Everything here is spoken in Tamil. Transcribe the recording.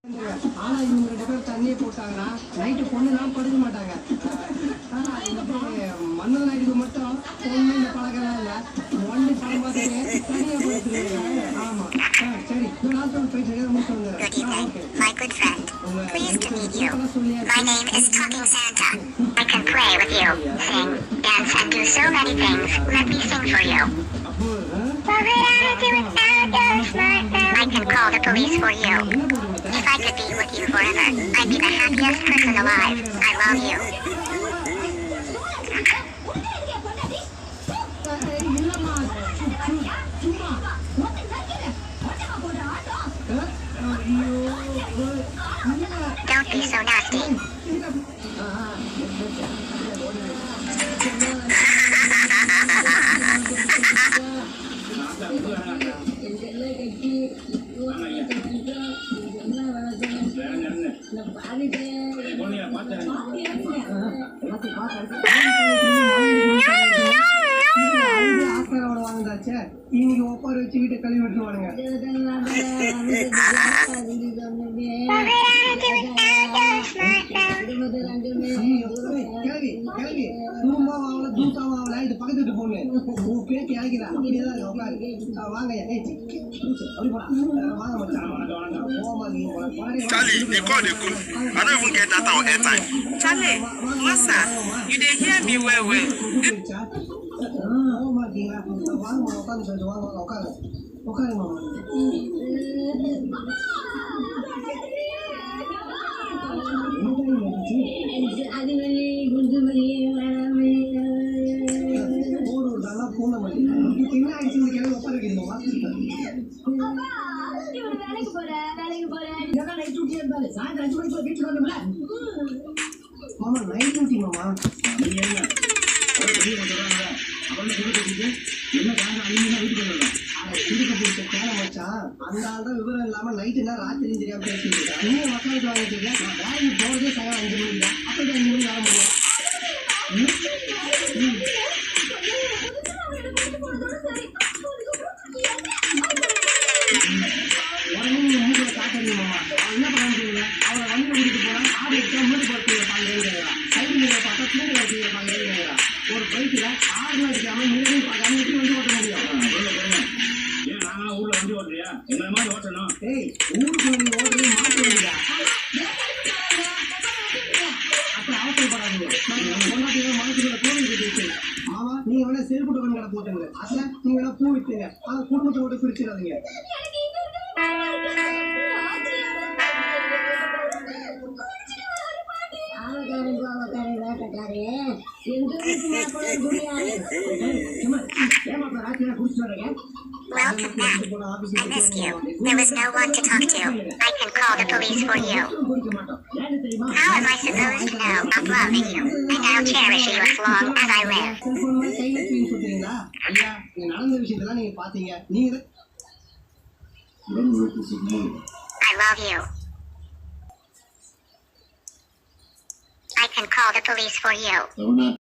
ஆனா இவங்க 2 பேரும் தண்ணியை போட்டாங்கன்னா நைட்டு பொண்ணுலாம் படுக்க மாட்டாங்க. மன்னன் நாயுடுக்கு மட்டும் பொண்ணு இந்த பழக்கம் இல்லை. ஒன்லி படம் பார்த்துட்டு தனியாக படுத்துருவாங்க. ஆமா சரி நான் போயிட்டு முடிச்சு வந்துடுறேன். My good friend, pleased to meet you. My name is Talking Santa. I can play with you, sing, dance, and do so many things. Let me sing for you. I can call the police for you. If I could be with you forever, I'd be the happiest person alive. I love you. Don't be so nasty. இன்னைக்கு ஒப்பாரி வச்சு வீட்டை கழுவி விட்டுருவானுங்க. கிளவி குடும்பாவாவல தூத்தாவாவல இது பக்கத்து வீட்டு பொண்ணு உன் பேச்சு இறக்கிறா அப்படியேதான் உட்காரு. வாங்க அப்படி போடா வாங்க மச்சான். Charlie, they call the cook. I don't even get that on airtime. Charlie, Massa, you dey hear me well well. வாங்க உட்காந்து சொல்லிட்டு வாங்க உட்காரு உட்காரு மாமா. மாமா நைட் டியூட்டி மாமா. அந்த ஆள் தான் விவரம் இல்லாம நைட்டுனா ராத்திரி தெரியாம பேசிட்டு இருக்கா. நீங்க மக்களுக்கு வாங்கிட்டு வேலைக்கு போறதே சாயங்காலம் 5 மணிக்கு தான். அப்படி 5 மணிக்கு வர முடியும். உடனே நீங்க மூக்கில காட்டுறீங்க மாமா. அவன் என்ன பண்ண அவரை வண்டி கூட்டிட்டு போனா ஆடு எடுத்தா மூட்டு போட்டு பாங்க சைடு மீற பார்த்தா தூண்டு வச்சு பாங்க. ஒரு பைக்கில் 6 அடிக்காம முன்னாடி பார்க்காம எப்படி வண்டி ஓட்ட முடியும்? ஊர்ல வண்டி ஓட்டுறியா? என்ன மாதிரி ஓட்டணும்? ஏய் ஊருக்கு வண்டி ஓட்டுறது மாட்டு வண்டியா? அப்ப அவசரப்படாதீங்க. பொண்ணாட்டிங்க மனசுக்குள்ள கோவில் கட்டி வச்சு மாமா நீங்க வேணா செருப்பு டோக்கன் கடை போட்டுங்க. அதான் நீங்க வேணா பூ விட்டுங்க. ஆனா குடும்பத்தை ஓட்டு பிரிச்சிடாதீங்க. Welcome back. I missed you. There was no one to talk to. I can call the police for you. How am I supposed to know about loving you? And I'll cherish you as long as I live. I love you. I can call the police for you.